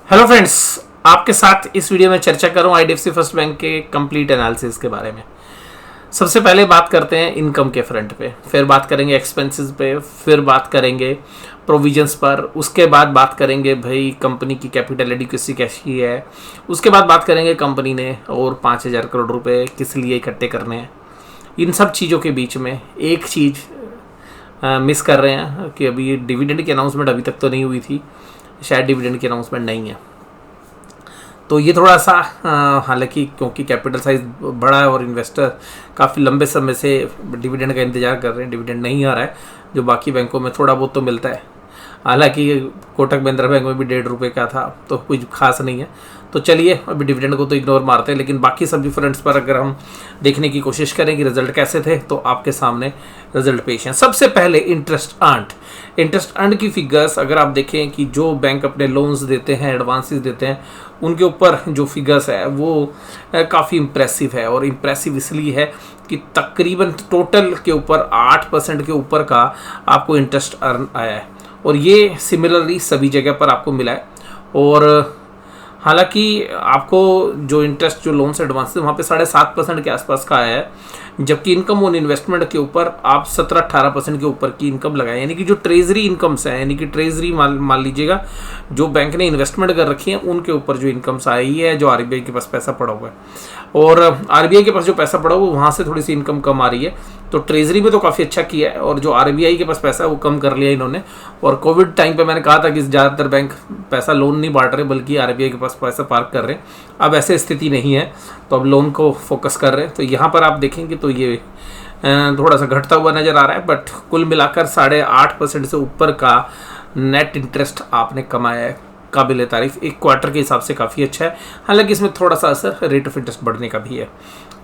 Hello friends, आपके साथ इस वीडियो में चर्चा करूं आईडीएफसी फर्स्ट बैंक के कंप्लीट एनालिसिस के बारे में। सबसे पहले बात करते हैं इनकम के फ्रंट पे, फिर बात करेंगे एक्सपेंसेस पे, फिर बात करेंगे प्रोविजंस पर, उसके बाद बात करेंगे भाई कंपनी की कैपिटल एडिक्वेसी कैसी है, उसके बाद बात करेंगे कंपनी ने और 5,000 करोड़ रुपए किस लिए इकट्ठे करने हैं। इन सब चीज़ों के बीच में एक चीज़ मिस कर रहे हैं कि अभी डिविडेंड की अनाउंसमेंट अभी तक तो नहीं हुई थी, शायद डिविडेंड की अनाउंसमेंट नहीं है। तो ये थोड़ा सा हालांकि क्योंकि कैपिटल साइज बड़ा है और इन्वेस्टर काफ़ी लंबे समय से डिविडेंड का इंतजार कर रहे हैं, डिविडेंड नहीं आ रहा है जो बाकी बैंकों में थोड़ा बहुत तो मिलता है। हालांकि कोटक महिंद्रा बैंक में भी 1.5 रुपये का था तो कुछ खास नहीं है। तो चलिए अभी डिविडेंड को तो इग्नोर मारते हैं, लेकिन बाकी सभी फ्रंट्स पर अगर हम देखने की कोशिश करें कि रिजल्ट कैसे थे तो आपके सामने रिजल्ट पेश हैं। सबसे पहले इंटरेस्ट अर्न की फिगर्स अगर आप देखें कि जो बैंक अपने लोन्स देते हैं, एडवांसेस देते हैं, उनके ऊपर जो फिगर्स है वो काफ़ी इम्प्रेसिव है। और इम्प्रेसिव इसलिए है कि तकरीबन टोटल के ऊपर 8% के ऊपर का आपको इंटरेस्ट अर्न आया है और ये सिमिलरली सभी जगह पर आपको मिला है। और हालांकि आपको जो इंटरेस्ट जो लोन से एडवांस वहाँ पे 7.5% के आसपास का आया है, जबकि इनकम ऑन इन्वेस्टमेंट के ऊपर आप 17-18% के ऊपर की इनकम लगाए, यानी कि जो ट्रेजरी इनकम्स है, यानी कि ट्रेजरी मान लीजिएगा जो बैंक ने इन्वेस्टमेंट कर रखी है उनके ऊपर जो इनकम्स आई है, जो आरबीआई के पास पैसा पड़ा हुआ है और आरबीआई के पास जो पैसा पड़ा हुआ है वहाँ से थोड़ी सी इनकम कम आ रही है। तो ट्रेजरी में तो काफ़ी अच्छा किया है और जो आरबीआई के पास पैसा है वो कम कर लिया इन्होंने। और कोविड टाइम पे मैंने कहा था कि ज़्यादातर बैंक पैसा लोन नहीं बांट रहे बल्कि आरबीआई के पास पैसा पार्क कर रहे हैं। अब ऐसे स्थिति नहीं है तो अब लोन को फोकस कर रहे हैं। तो यहाँ पर आप देखेंगे तो ये थोड़ा सा घटता हुआ नज़र आ रहा है, बट कुल मिलाकर 8.5% से ऊपर का नेट इंटरेस्ट आपने कमाया है, काबिल तारीफ। एक क्वार्टर के हिसाब से काफ़ी अच्छा है। हालांकि इसमें थोड़ा सा असर रेट ऑफ इंटरेस्ट बढ़ने का भी है।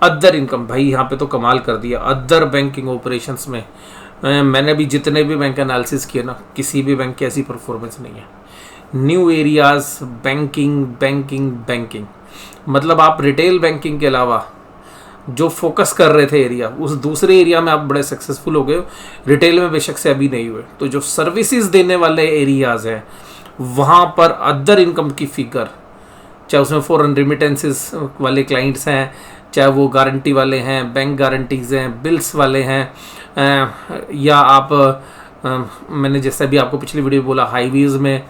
अदर इनकम भाई यहाँ पे तो कमाल कर दिया। अदर बैंकिंग ऑपरेशंस में मैंने भी जितने भी बैंक एनालिसिस किए ना, किसी भी बैंक की ऐसी परफॉर्मेंस नहीं है। न्यू एरियाज बैंकिंग मतलब आप रिटेल बैंकिंग के अलावा जो फोकस कर रहे थे एरिया, उस दूसरे एरिया में आप बड़े सक्सेसफुल हो गए। रिटेल में बेशक से अभी नहीं हुए। तो जो सर्विसेज देने वाले एरियाज हैं वहाँ पर अदर इनकम की फिगर, चाहे उसमें फॉरेन रिमिटेंसेस वाले क्लाइंट्स हैं, चाहे वो गारंटी वाले हैं, बैंक गारंटीज़ हैं, बिल्स वाले हैं, या आप मैंने जैसे भी आपको पिछली वीडियो बोला हाईवेज़ में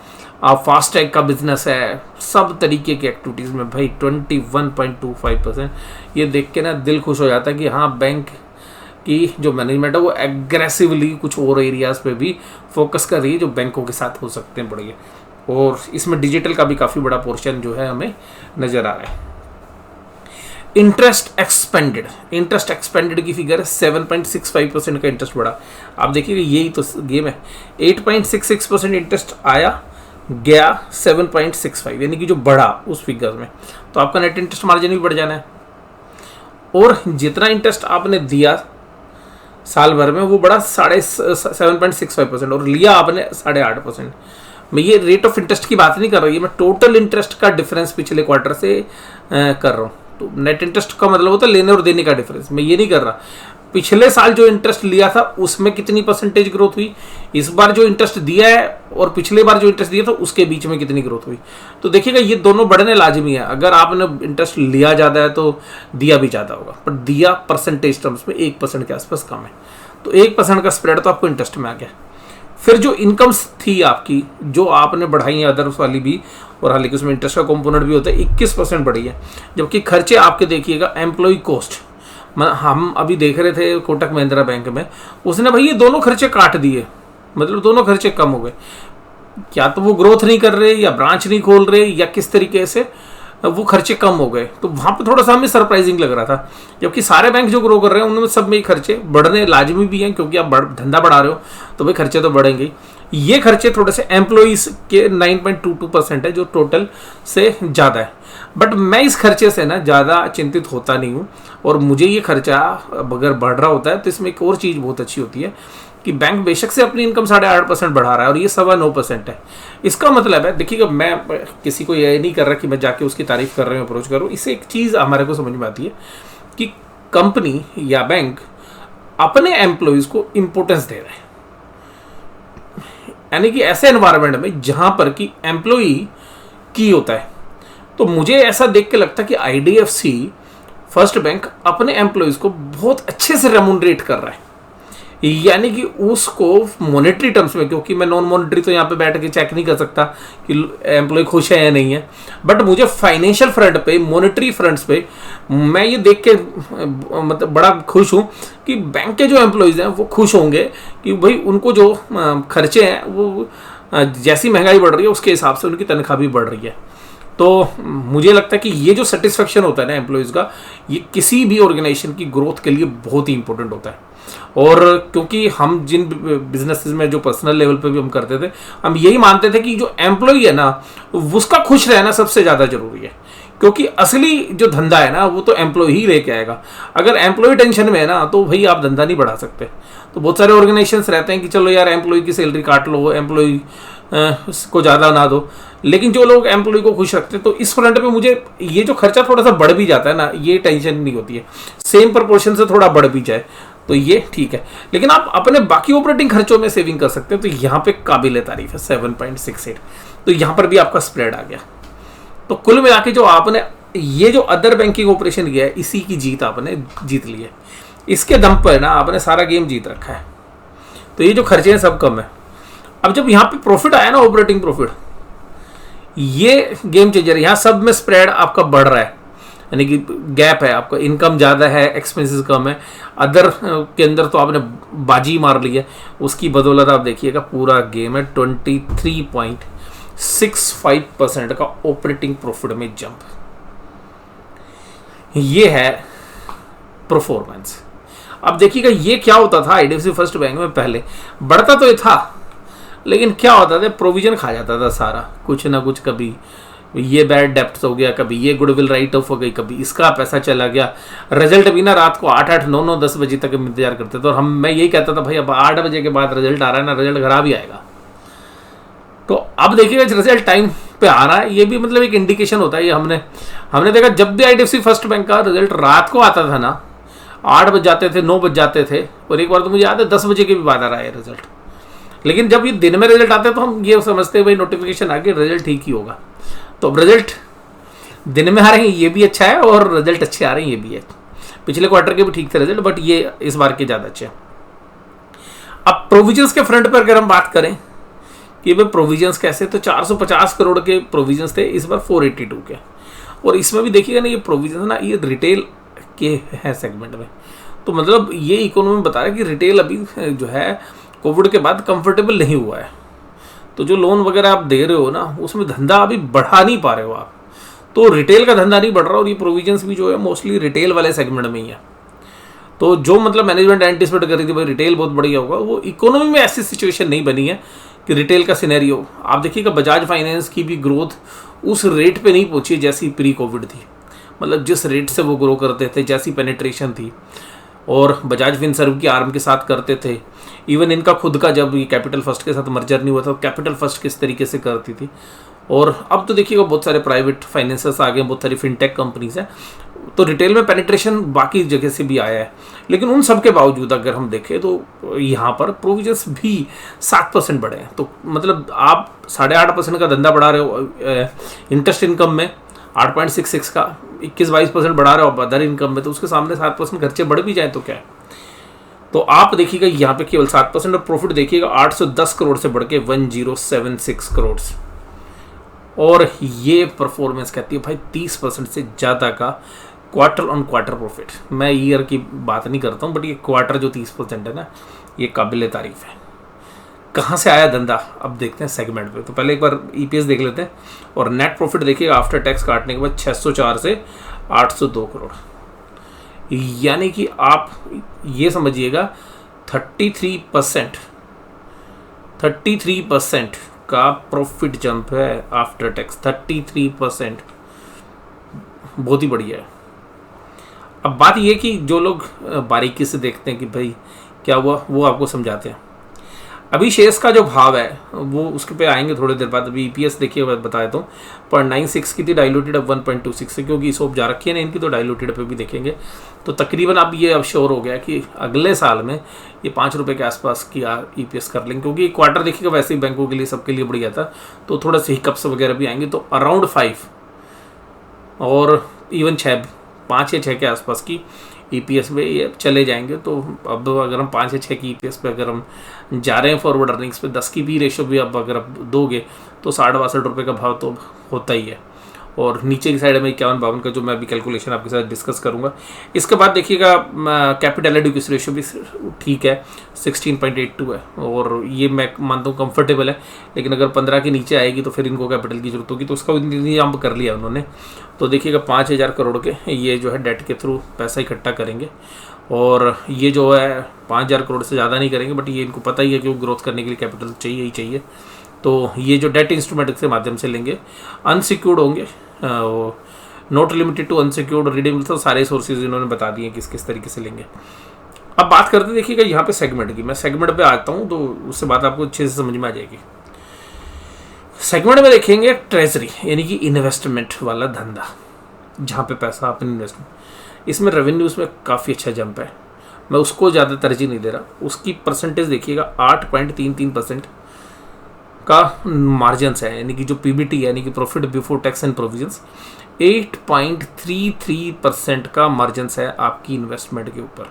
आप फास्टैग का बिजनेस है, सब तरीके की एक्टिविटीज़ में भाई 21.25%। ये देख के ना दिल खुश हो जाता है कि हाँ बैंक की जो मैनेजमेंट है वो एग्रेसिवली कुछ और एरियाज़ पे भी फोकस कर रही है जो बैंकों के साथ हो सकते हैं बढ़िया। और इसमें डिजिटल का भी काफ़ी बड़ा पोर्शन जो है हमें नज़र आ रहा है। इंटरेस्ट एक्सपेंडेड की फिगर 7.65% का इंटरेस्ट बढ़ा। आप देखिए यही तो गेम है। 8.66% इंटरेस्ट आया, गया 7.65, यानी कि जो बढ़ा उस फिगर में, तो आपका नेट इंटरेस्ट मार्जिन भी बढ़ जाना है। और जितना इंटरेस्ट आपने दिया साल भर में वो बढ़ा 7.65% और लिया आपने 8.5%। मैं ये रेट ऑफ इंटरेस्ट की बात नहीं कर रही, मैं टोटल इंटरेस्ट का डिफरेंस पिछले क्वार्टर से कर रहा हूँ। तो नेट इंटरेस्ट का मतलब होता है लेने और देने का डिफरेंस। मैं ये नहीं कर रहा पिछले साल जो इंटरेस्ट लिया था उसमें कितनी परसेंटेज ग्रोथ हुई, इस बार जो इंटरेस्ट दिया है और पिछले बार जो इंटरेस्ट दिया था उसके बीच में कितनी ग्रोथ हुई। तो देखिएगा ये दोनों बढ़ने लाजमी है। अगर आपने इंटरेस्ट लिया ज़्यादा है तो दिया भी ज़्यादा होगा, पर दिया परसेंटेज टर्म्स में 1% के आसपास कम है। तो 1% का स्प्रेड तो आपको इंटरेस्ट में आ गया। फिर जो इनकम्स थी आपकी जो आपने बढ़ाई है अदर्स वाली भी, और हालांकि उसमें इंटरेस्ट का कंपोनेंट भी होता है, 21% बढ़ी है। जबकि खर्चे आपके देखिएगा एम्प्लॉय कॉस्ट, हम अभी देख रहे थे कोटक महिंद्रा बैंक में, उसने भाई ये दोनों खर्चे काट दिए, मतलब दोनों खर्चे कम हो गए। क्या तो वो ग्रोथ नहीं कर रहे या ब्रांच नहीं खोल रहे या किस तरीके से वो खर्चे कम हो गए। तो वहाँ पे थोड़ा सा हमें सरप्राइजिंग लग रहा था, जबकि सारे बैंक जो ग्रो कर रहे हैं उनमें सब में खर्चे बढ़ने लाजमी भी हैं, क्योंकि आप धंधा बढ़ा रहे हो तो भाई खर्चे तो बढ़ेंगे। ये खर्चे थोड़े से एम्प्लॉइज के 9.22% है जो टोटल से ज़्यादा है। बट मैं इस खर्चे से ना ज़्यादा चिंतित होता नहीं हूँ। और मुझे ये खर्चा अगर बढ़ रहा होता है तो इसमें एक और चीज़ बहुत अच्छी होती है कि बैंक बेशक से अपनी इनकम 8.5% बढ़ा रहा है और ये 9.25% है। इसका मतलब है, देखिएगा मैं किसी को ये नहीं कर रहा कि मैं जाके उसकी तारीफ कर रहा हूँ, अप्रोच करूँ। इससे एक चीज़ हमारे को समझ में आती है कि कंपनी या बैंक अपने एम्प्लॉयज़ को इम्पोर्टेंस दे रहे हैं। यानी कि ऐसे एनवायरनमेंट में जहाँ पर कि एम्प्लॉई की होता है। तो मुझे ऐसा देख के लगता है कि IDFC फर्स्ट बैंक अपने एम्प्लॉयज़ को बहुत अच्छे से रेमुनरेट कर रहा है, यानी कि उसको मॉनेटरी टर्म्स में, क्योंकि मैं नॉन मॉनेटरी तो यहाँ पे बैठ के चेक नहीं कर सकता कि एम्प्लॉय खुश है या नहीं है, बट मुझे फाइनेंशियल फ्रंट पे, मॉनेटरी फ्रंट्स पे मैं ये देख के मतलब बड़ा खुश हूँ कि बैंक के जो एम्प्लॉयज़ हैं वो खुश होंगे कि भाई उनको जो खर्चे हैं वो जैसी महंगाई बढ़ रही है उसके हिसाब से उनकी तनख्वाह भी बढ़ रही है। तो मुझे लगता है कि ये जो सेटिस्फेक्शन होता है ना एम्प्लॉयज़ का, ये किसी भी ऑर्गेनाइजेशन की ग्रोथ के लिए बहुत ही इंपॉर्टेंट होता है। और क्योंकि हम जिन बिजनेसेस में जो पर्सनल लेवल पे भी हम करते थे, हम यही मानते थे कि जो एम्प्लॉय है ना उसका खुश रहना सबसे ज़्यादा जरूरी है, क्योंकि असली जो धंधा है ना वो तो एम्प्लॉय ही लेके आएगा। अगर एम्प्लॉय टेंशन में है ना तो भाई आप धंधा नहीं बढ़ा सकते। तो बहुत सारे ऑर्गेनाइजेशंस रहते हैं कि चलो यार एम्प्लॉय की सैलरी काट लो, एम्प्लॉय को ज़्यादा ना दो, लेकिन जो लोग एम्प्लॉय को खुश रखते हैं, तो इस फ्रंट पे मुझे ये जो खर्चा थोड़ा सा बढ़ भी जाता है ना, ये टेंशन नहीं होती है। सेम प्रपोर्शन से थोड़ा बढ़ भी जाए तो ये ठीक है, लेकिन आप अपने बाकी ऑपरेटिंग खर्चों में सेविंग कर सकते हैं। तो यहाँ पे काबिल तारीफ है 7.68। तो यहाँ पर भी आपका स्प्रेड आ गया। तो कुल मिला के जो आपने ये जो अदर बैंकिंग ऑपरेशन किया है, इसी की जीत आपने जीत ली है। इसके दम पर ना आपने सारा गेम जीत रखा है। तो ये जो खर्चे हैं सब कम है। अब जब यहाँ पे प्रॉफिट आया ना, ऑपरेटिंग प्रॉफिट, ये गेम चेंजर। यहाँ सब में स्प्रेड आपका बढ़ रहा है, यानी कि गैप है, आपका इनकम ज़्यादा है, एक्सपेंसेस कम है। अदर के अंदर तो आपने बाजी मार ली है, उसकी बदौलत आप देखिएगा पूरा गेम है 23.65% का ऑपरेटिंग प्रॉफिट में जंप। ये है परफॉर्मेंस। अब देखिएगा ये क्या होता था IDFC फर्स्ट बैंक में, पहले बढ़ता तो ये था, लेकिन क्या होता था, प्रोविजन खा जाता था सारा, कुछ ना कुछ, कभी ये बैड डेप्ट हो गया, कभी ये गुडविल राइट ऑफ हो गई, कभी इसका पैसा चला गया। रिजल्ट भी ना रात को 8-8, 9-9, 10 बजे तक इंतजार करते थे। और मैं यही कहता था भाई अब 8 बजे के बाद रिजल्ट आ रहा है ना, रिजल्ट खराब ही आएगा। तो अब देखिएगा रिजल्ट टाइम पे आ रहा है, ये भी मतलब एक इंडिकेशन होता है। ये हमने देखा जब भी IDFC फर्स्ट बैंक का रिजल्ट रात को आता था ना, 8 बज जाते थे, 9 बज जाते थे, और एक बार तो मुझे याद है 10 बजे के भी बाद आ रहा है रिजल्ट। लेकिन जब ये दिन में रिजल्ट आते हैं तो हम ये समझते हैं भाई नोटिफिकेशन आ गया, रिजल्ट ठीक ही होगा। तो अब रिजल्ट दिन में आ रहे हैं, ये भी अच्छा है, और रिजल्ट अच्छे आ रहे हैं, ये भी है। पिछले क्वार्टर के भी ठीक थे रिजल्ट, बट ये इस बार के ज़्यादा अच्छे हैं। अब प्रोविजंस के फ्रंट पर अगर हम बात करें कि भाई प्रोविजंस कैसे, तो 450 करोड़ के प्रोविजंस थे, इस बार 482 के। और इसमें भी देखिएगा ना, ये प्रोविजंस ना ये रिटेल के हैं सेगमेंट में। तो मतलब ये इकोनॉमी बता रहा है कि रिटेल अभी जो है कोविड के बाद कंफर्टेबल नहीं हुआ है। तो जो लोन वगैरह आप दे रहे हो ना, उसमें धंधा अभी बढ़ा नहीं पा रहे हो आप, तो रिटेल का धंधा नहीं बढ़ रहा। और ये प्रोविजंस भी जो है मोस्टली रिटेल वाले सेगमेंट में ही है। तो जो मतलब मैनेजमेंट एंटिसिपेट कर रही थी भाई रिटेल बहुत बढ़िया होगा, वो इकोनॉमी में ऐसी सिचुएशन नहीं बनी है कि रिटेल का सिनेरियो। आप देखिएगा बजाज फाइनेंस की भी ग्रोथ उस रेट पे नहीं पहुंची जैसी प्री कोविड थी, मतलब जिस रेट से वो ग्रो करते थे, जैसी पेनिट्रेशन थी, और बजाज फिनसर्व की आर्म के साथ करते थे। इवन इनका खुद का जब ये कैपिटल फर्स्ट के साथ मर्जर नहीं हुआ था, कैपिटल फर्स्ट किस तरीके से करती थी। और अब तो देखिएगा बहुत सारे प्राइवेट फाइनेंसर्स आ गए, बहुत सारी फिनटेक कंपनीज हैं। तो रिटेल में पेनिट्रेशन बाकी जगह से भी आया है, लेकिन उन सब के बावजूद अगर हम देखें तो यहाँ पर प्रोविजंस भी 7% बढ़े हैं। तो मतलब आप 8.5% का धंधा बढ़ा रहे हो इंटरेस्ट इनकम में, 8.66 का 21-22% बढ़ा रहे हो अदर इनकम में, तो उसके सामने 7% खर्चे बढ़ भी जाए तो क्या है। तो आप देखिएगा यहाँ पे केवल 7%, और प्रॉफिट देखिएगा 810 करोड़ से बढ़ के 1076 करोड़। और ये परफॉर्मेंस कहती है भाई 30% से ज़्यादा का क्वार्टर ऑन क्वार्टर प्रॉफिट। मैं ईयर की बात नहीं करता हूँ, बट ये क्वार्टर जो 30% है ना, ये काबिल तारीफ है। कहाँ से आया धंधा, अब देखते हैं सेगमेंट पे। तो पहले एक बार EPS देख लेते हैं, और नेट प्रॉफिट देखिएगा आफ्टर टैक्स काटने के बाद 604 से 802 करोड़। यानी कि आप ये समझिएगा 33% का प्रॉफिट जंप है आफ्टर टैक्स। 33% बहुत ही बढ़िया है। अब बात ये कि जो लोग बारीकी से देखते हैं कि भाई क्या हुआ, वो आपको समझाते हैं। अभी शेयर्स का जो भाव है वो उसके पे आएंगे थोड़ी देर बाद। अभी EPS देखिए बताया तो 0.96 की थी, डाइल्यूटेड अब 1.26 है, क्योंकि सोप जा रखी है ना इनकी, तो डाइल्यूटेड पे भी देखेंगे तो तकरीबन अब ये अब श्योर हो गया कि अगले साल में ये 5 रुपये के आसपास की EPS कर लेंगे, क्योंकि क्वार्टर देखिएगा वैसे ही बैंकों के लिए सबके लिए बढ़िया था, तो थोड़ा सा हिकअप्स वगैरह भी आएंगे, तो अराउंड 5 और इवन 5 या 6 के आसपास की EPS में ये चले जाएंगे। तो अब अगर हम 5 या 6 की EPS पे अगर हम जा रहे हैं फॉरवर्ड अर्निंग्स पे, 10 की भी रेशो भी अब अगर आप दोगे तो 60-62 रुपये का भाव तो होता ही है। और नीचे की साइड में 51-52 का जो मैं अभी कैलकुलेशन आपके साथ डिस्कस करूंगा। इसके बाद देखिएगा कैपिटल एडिक्वेसी रेशो भी ठीक है, 16.82 है, और ये मैं मानता हूँ कंफर्टेबल है। लेकिन अगर 15 के नीचे आएगी तो फिर इनको कैपिटल की जरूरत होगी, तो उसका इंतजाम कर लिया उन्होंने। तो देखिएगा 5,000 करोड़ के ये जो है डेट के थ्रू पैसा इकट्ठा करेंगे, और ये जो है 5,000 करोड़ से ज़्यादा नहीं करेंगे, बट ये इनको पता ही है कि वो ग्रोथ करने के लिए कैपिटल चाहिए ही चाहिए। तो ये जो डेट इंस्ट्रूमेंट के माध्यम से लेंगे, अनसिक्योर्ड होंगे, not limited to unsecured, redeemable, तो सारे सोर्सेज इन्होंने बता दिए किस किस तरीके से लेंगे। अब बात करते हैं देखिएगा यहाँ पे सेगमेंट की। मैं सेगमेंट पे आता हूँ तो उससे बात आपको अच्छे से समझ में आ जाएगी। सेगमेंट में देखेंगे ट्रेजरी, यानी कि इन्वेस्टमेंट वाला धंधा, जहाँ पे पैसा अपने इन्वेस्टमेंट, इसमें रेवेन्यूज में काफ़ी अच्छा जंप है। मैं उसको ज़्यादा तरजीह नहीं दे रहा, उसकी परसेंटेज देखिएगा 8.33% का मार्जिनस है, यानी कि जो PBT है, यानी कि profit before tax and provisions, 8.33% का मार्जिनस है आपकी इन्वेस्टमेंट के ऊपर।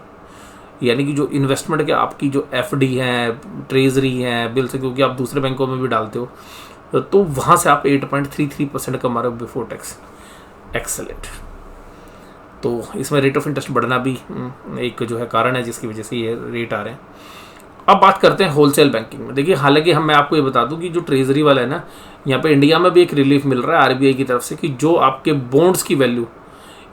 यानी कि जो इन्वेस्टमेंट के आपकी जो FD है, ट्रेजरी है, बिल से, क्योंकि आप दूसरे बैंकों में भी डालते हो, तो वहाँ से आप 8.33% कमा रहे हो बिफोर टैक्स। एक्सेलेंट। तो इसमें रेट ऑफ इंटरेस्ट बढ़ना भी एक जो है कारण है जिसकी वजह से ये रेट आ रहे हैं। अब बात करते हैं होलसेल बैंकिंग में। देखिए, हालांकि मैं आपको ये बता दूं कि जो ट्रेजरी वाला है ना, यहाँ पे इंडिया में भी एक रिलीफ मिल रहा है RBI की तरफ से, कि जो आपके बॉन्ड्स की वैल्यू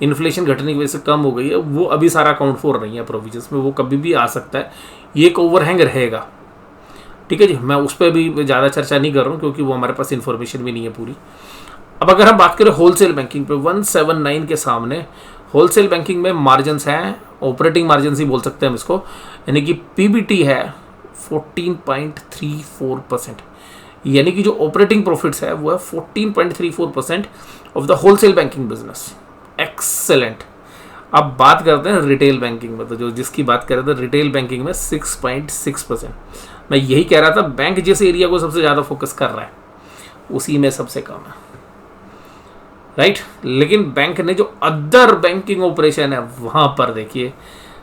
इन्फ्लेशन घटने की वजह से कम हो गई है, वो अभी सारा अकाउंट फॉर नहीं है प्रोविजंस में, वो कभी भी आ सकता है, ये एक ओवरहैंग रहेगा। ठीक है जी, मैं उस पर भी ज़्यादा चर्चा नहीं कर रहा हूँ क्योंकि वो हमारे पास इन्फॉर्मेशन भी नहीं है पूरी। अब अगर हम बात करें होलसेल बैंकिंग पे, 179 के सामने होलसेल बैंकिंग में मार्जिनस हैं, ऑपरेटिंग मार्जिन ही बोल सकते हैं हम इसको, यानी कि PBT है 14.34%, यानी कि जो ऑपरेटिंग प्रॉफिट्स है वो है 14.34% of the wholesale banking business. Excellent. अब बात करते हैं रिटेल बैंकिंग में, तो जो जिसकी बात कर रहे थे रिटेल बैंकिंग में 6.6%। मैं यही कह रहा था, बैंक जिस एरिया को सबसे ज़्यादा फोकस कर रहा है उसी में सबसे कम है, राइट। लेकिन बैंक ने जो अदर बैंकिंग ऑपरेशन है वहां पर देखिए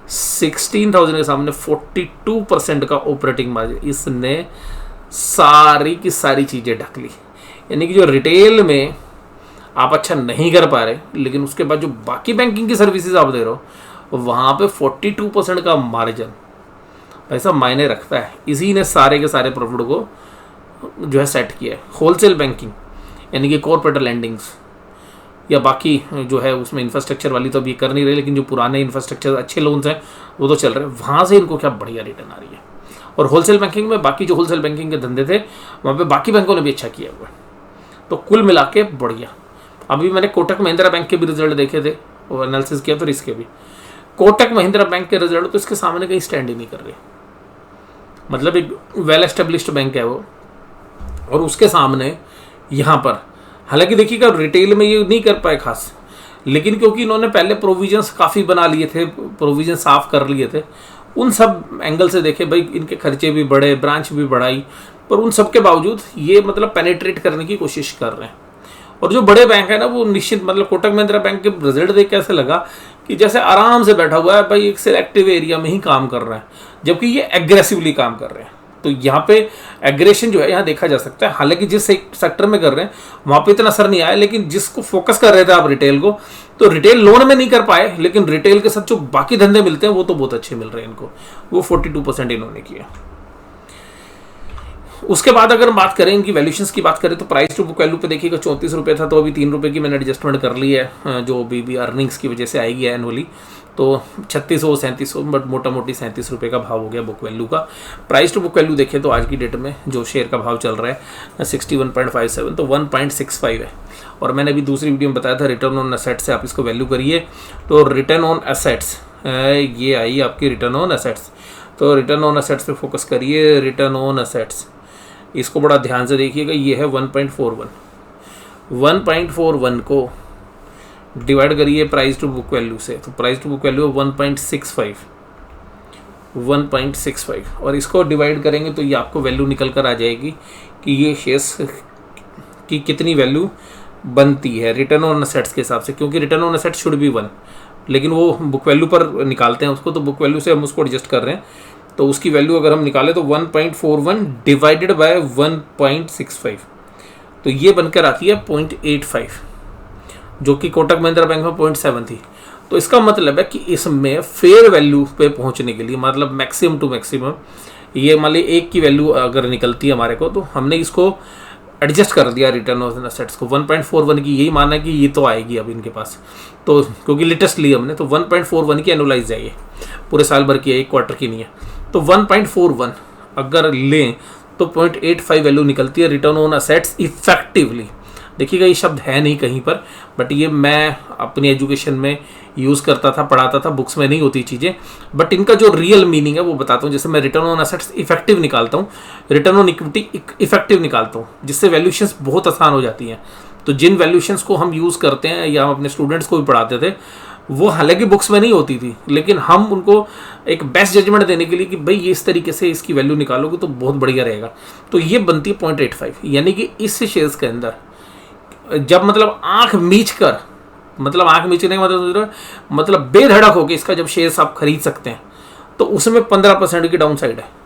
16,000 के सामने 42% का ऑपरेटिंग मार्जिन, इसने सारी की सारी चीज़ें ढक ली। यानी कि जो रिटेल में आप अच्छा नहीं कर पा रहे, लेकिन उसके बाद जो बाकी बैंकिंग की सर्विसेज आप दे रहे हो वहाँ पे 42% का मार्जिन ऐसा मायने रखता है। इसी ने सारे के सारे प्रॉफिट को जो है सेट किया है। होलसेल बैंकिंग यानी कि कॉर्पोरेट लेंडिंग्स या बाकी जो है उसमें इंफ्रास्ट्रक्चर वाली तो अभी कर नहीं रहे, लेकिन जो पुराने इंफ्रास्ट्रक्चर अच्छे लोन्स हैं वो तो चल रहे हैं, वहाँ से इनको क्या बढ़िया रिटर्न आ रही है। और होलसेल बैंकिंग में बाकी जो होलसेल बैंकिंग के धंधे थे वहाँ पे बाकी बैंकों ने भी अच्छा किया हुआ है, तो कुल मिला के बढ़िया। अभी मैंने कोटक महिंद्रा बैंक के भी रिजल्ट देखे थे और एनालिसिस किया, तो इसके भी कोटक महिंद्रा बैंक के रिजल्ट तो इसके सामने कहीं स्टैंड ही नहीं कर रहे। मतलब एक वेल एस्टेब्लिश्ड बैंक है वो, और उसके सामने यहाँ पर हालांकि देखिएगा रिटेल में ये नहीं कर पाए खास, लेकिन क्योंकि इन्होंने पहले प्रोविजंस काफ़ी बना लिए थे, प्रोविजन साफ कर लिए थे, उन सब एंगल से देखे भाई इनके खर्चे भी बढ़े, ब्रांच भी बढ़ाई, पर उन सब के बावजूद ये मतलब पेनिट्रेट करने की कोशिश कर रहे हैं। और जो बड़े बैंक है ना वो निश्चित मतलब कोटक महिंद्रा बैंक के रिजल्ट देख के ऐसे लगा कि जैसे आराम से बैठा हुआ है भाई, एक सिलेक्टिव एरिया में ही काम कर रहा है, जबकि ये एग्रेसिवली काम कर रहे हैं। तो यहाँ पे एग्रेशन जो है यहाँ देखा जा सकता है। हालांकि जिस सेक्टर में कर रहे हैं वहाँ पे इतना असर नहीं आया, लेकिन जिसको फोकस कर रहे थे आप रिटेल को, तो रिटेल लोन में नहीं कर पाए, लेकिन रिटेल के साथ जो बाकी धंधे मिलते हैं वो तो बहुत अच्छे मिल रहे हैं इनको, वो 42% इन्होंने किया। उसके बाद अगर बात करें इनकी वैल्यूशंस की बात करें तो प्राइस टू बुक वैल्यू पे देखिएगा 34 रुपये था, तो अभी 3 रुपये की मैंने एडजस्टमेंट कर ली है, जो भी अर्निंग्स की वजह से आएगी एनुअली, तो 3600-3700 बट मोटा मोटी 37 रुपये का भाव हो गया बुक वैल्यू का। प्राइस टू बुक वैल्यू देखें तो आज की डेट में जो शेयर का भाव चल रहा है 61.57, तो 1.65 है। और मैंने अभी दूसरी वीडियो में बताया था रिटर्न ऑन एसेट्स से आप इसको वैल्यू करिए, तो रिटर्न ऑन एसेट्स ये आई आपकी रिटर्न ऑन एसेट्स, तो रिटर्न ऑन असेट्स पे फोकस करिए। रिटर्न ऑन असेट्स, इसको बड़ा ध्यान से देखिएगा, ये है 1.41। 1.41 को डिवाइड करिए प्राइस टू बुक वैल्यू से, तो प्राइस टू बुक वैल्यू है 1.65 और इसको डिवाइड करेंगे तो ये आपको वैल्यू निकल कर आ जाएगी कि ये शेयर्स की कितनी वैल्यू बनती है रिटर्न ऑन असेट्स के हिसाब से, क्योंकि return on assets should be 1, लेकिन वो बुक वैल्यू पर निकालते हैं उसको, तो बुक वैल्यू से हम उसको एडजस्ट कर रहे हैं। तो उसकी वैल्यू अगर हम निकालें तो 1.41 डिवाइडेड बाय 1.65, तो ये बनकर आती है 0.85, जो कि कोटक महिंद्रा बैंक में 0.7 थी। तो इसका मतलब है कि इसमें फेयर वैल्यू पे पहुंचने के लिए, मतलब मैक्सिमम टू मैक्सिमम, ये मान ली एक की वैल्यू अगर निकलती है हमारे को, तो हमने इसको एडजस्ट कर दिया रिटर्न ऑन असेट्स को 1.41 की, यही माना कि ये तो आएगी अब इनके पास, तो क्योंकि लेटेस्ट ली हमने, तो 1.41 की एनुलाइज है, ये पूरे साल भर की है, एक क्वार्टर की नहीं है। तो 1.41 अगर लें तो 0.85 वैल्यू निकलती है रिटर्न ऑन असेट्स इफेक्टिवली। देखिएगा ये शब्द है नहीं कहीं पर, बट ये मैं अपनी एजुकेशन में यूज़ करता था, पढ़ाता था, बुक्स में नहीं होती चीज़ें, बट इनका जो रियल मीनिंग है वो बताता हूँ। जैसे मैं रिटर्न ऑन असेट्स इफेक्टिव निकालता हूँ, रिटर्न ऑन इक्विटी इफेक्टिव निकालता हूँ, जिससे वैल्यूशंस बहुत आसान हो जाती हैं। तो जिन वैल्यूशंस को हम यूज़ करते हैं या हम अपने स्टूडेंट्स को भी पढ़ाते थे, वो हालांकि बुक्स में नहीं होती थी, लेकिन हम उनको एक बेस्ट जजमेंट देने के लिए कि भाई ये इस तरीके से इसकी वैल्यू निकालोगे तो बहुत बढ़िया रहेगा। तो ये बनती है 0.85, यानी कि इस शेयर्स के अंदर जब मतलब आंख मीच कर, मतलब आंख मीचने का मतलब बेधड़क होकर इसका जब शेयर्स आप खरीद सकते हैं, तो उसमें 15% की डाउन साइड है।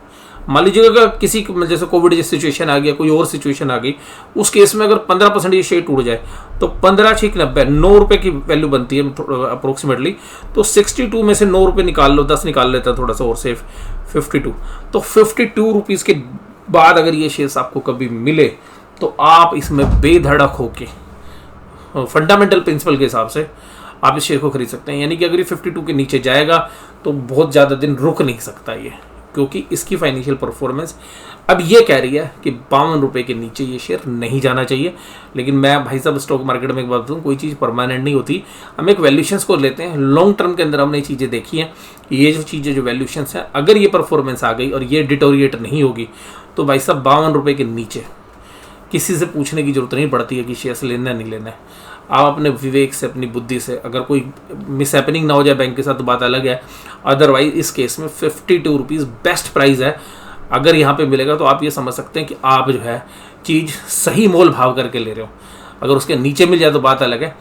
मान लीजिए अगर किसी जैसे कोविड जैसी सिचुएशन आ गया, कोई और सिचुएशन आ गई, उस केस में अगर 15% ये शेयर टूट जाए तो 15×6 9 रुपये की वैल्यू बनती है अप्रोक्सीमेटली। तो 62 में से 9 रुपये निकाल लो, 10 निकाल लेता है थोड़ा सा और सेफ, 52। तो 52 रुपीज़ के बाद अगर ये शेयर्स आपको कभी मिले तो आप इसमें बेधड़क होके फंडामेंटल प्रिंसिपल के हिसाब से आप इस शेयर को खरीद सकते हैं। यानी कि अगर ये 52 के नीचे जाएगा तो बहुत ज़्यादा दिन रुक नहीं सकता ये, क्योंकि इसकी फाइनेंशियल परफॉर्मेंस अब ये कह रही है कि 52 रुपये के नीचे ये शेयर नहीं जाना चाहिए। लेकिन मैं भाई साहब स्टॉक मार्केट में एक बात बताऊँ, कोई चीज़ परमानेंट नहीं होती। हम एक वैल्यूशंस को लेते हैं, लॉन्ग टर्म के अंदर हमने ये चीज़ें देखी हैं, ये जो चीज़ें जो वैल्यूशंस हैं, अगर ये परफॉर्मेंस आ गई और ये डिटोरिएट नहीं होगी तो भाई साहब 52 रुपये के नीचे किसी से पूछने की जरूरत नहीं पड़ती है कि शेयर्स लेना है नहीं लेना है। आप अपने विवेक से, अपनी बुद्धि से, अगर कोई मिस हैपनिंग ना हो जाए बैंक के साथ तो बात अलग है, अदरवाइज इस केस में 52 रुपीज़ बेस्ट प्राइस है। अगर यहाँ पे मिलेगा तो आप ये समझ सकते हैं कि आप जो है चीज़ सही मोल भाव करके ले रहे हो। अगर उसके नीचे मिल जाए तो बात अलग है।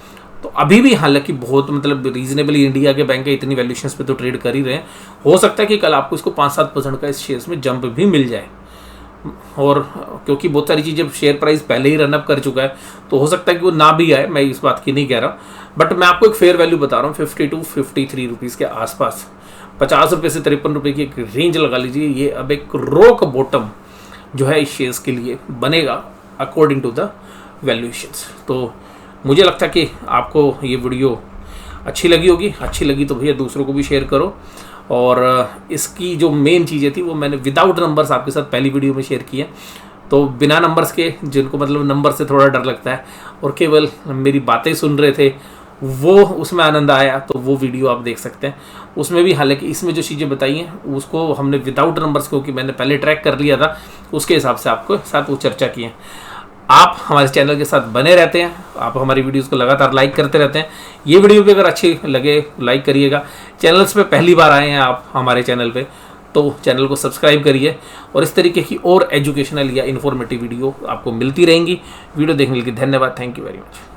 तो अभी भी हालांकि बहुत मतलब रीजनेबली इंडिया के बैंक इतनी वैल्यूशंस पे तो ट्रेड कर ही रहे हैं। हो सकता है कि कल आपको इसको 5-7% का इस शेयर्स में जंप भी मिल जाए, और क्योंकि बहुत सारी चीज़ें शेयर प्राइस पहले ही रनअप कर चुका है तो हो सकता है कि वो ना भी आए, मैं इस बात की नहीं कह रहा, बट मैं आपको एक फेयर वैल्यू बता रहा हूँ 52-53 रुपीज़ के आसपास। 50 रुपये से 53 रुपये की एक रेंज लगा लीजिए। ये अब एक रॉक बॉटम जो है इस शेयर्स के लिए बनेगा अकॉर्डिंग टू द वैल्यूएशंस। तो मुझे लगता है कि आपको ये वीडियो अच्छी लगी होगी। अच्छी लगी तो भैया दूसरों को भी शेयर करो। और इसकी जो मेन चीज़ें थी वो मैंने विदाउट नंबर्स आपके साथ पहली वीडियो में शेयर की है। तो बिना नंबर्स के, जिनको मतलब नंबर से थोड़ा डर लगता है और केवल मेरी बातें सुन रहे थे, वो उसमें आनंद आया तो वो वीडियो आप देख सकते हैं। उसमें भी हालांकि इसमें जो चीज़ें बताई हैं उसको हमने विदाउट नंबर्स, क्योंकि मैंने पहले ट्रैक कर लिया था, उसके हिसाब से आपको साथ वो चर्चा की है। आप हमारे चैनल के साथ बने रहते हैं, आप हमारी वीडियोस को लगातार लाइक करते रहते हैं। ये वीडियो भी अगर अच्छी लगे लाइक करिएगा। चैनल्स पे पहली बार आए हैं आप हमारे चैनल पे तो चैनल को सब्सक्राइब करिए, और इस तरीके की और एजुकेशनल या इन्फॉर्मेटिव वीडियो आपको मिलती रहेंगी। वीडियो देखने के लिए धन्यवाद। Thank you very much.